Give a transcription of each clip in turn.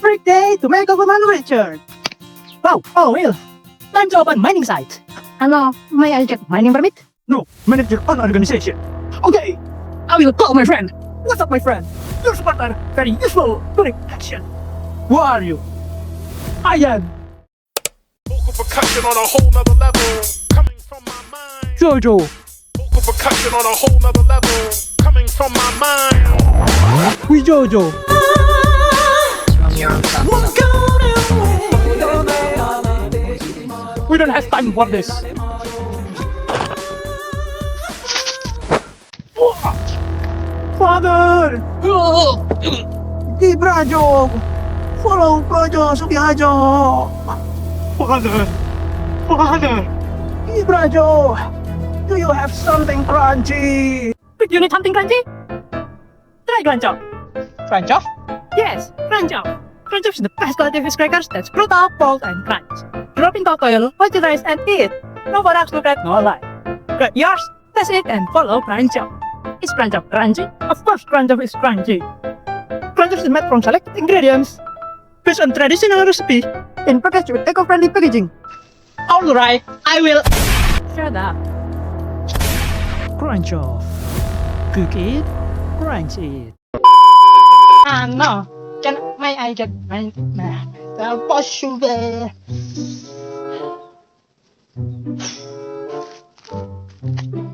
Great day to make a woman richer. Wow, oh well. Time to open mining site. Hello, may I get mining permit? No, manage your own organization. Okay, I will call my friend. What's up, my friend? Your partner, very useful during action. Who are you? I am Vocal percussion on a whole nother level, coming from my mind. Jojo. Vocal percussion on a whole nother level, coming from my mind. We Jojo. We don't have time for this. Father! Di Brajo! Follow Brajo, Subiajo! Father, father. Di Brajo! Do you have something crunchy? You need something crunchy? Try Crunchoof. Crunchoof? Yes, Crunchoof. Crunchoof is the best quality fish crackers that's brutal, bold, and crunch. Drop in cocktail, moisturize, and eat. No Borax, no fat, no lie. Get yours, test it, and follow Crunchoof. Is Crunchoof crunchy? Of course Crunchoof is crunchy. Crunchoof is made from selected ingredients based on traditional recipe and packaged with eco-friendly packaging. Alright, I will. Shut up. Crunchoof. Cook it, crunch it. No. May I get my possible?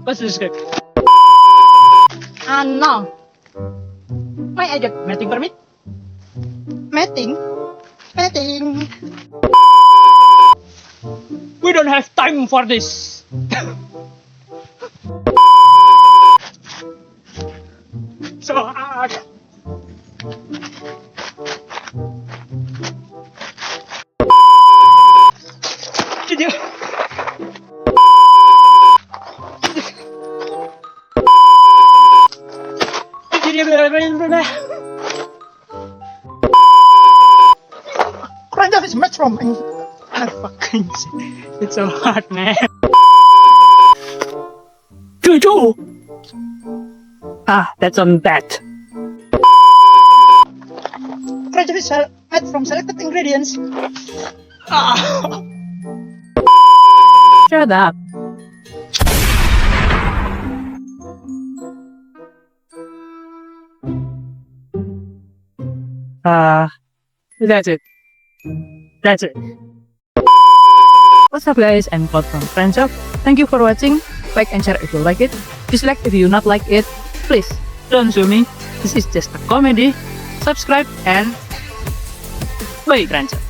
What's this script? No. May I get mating permit? Mating? Mating. We don't have time for this. So hard. Did you? Crunchoof is made from fucking it's so hard, man. Jojo. That's on that. Crunchoof is made from selected ingredients. Shut up. That's it. That's it. What's up, guys? I'm Cloud from Crunchoof. Thank you for watching. Like and share if you like it. Dislike if you not like it. Please don't sue me. This is just a comedy. Subscribe and bye, Crunchoof.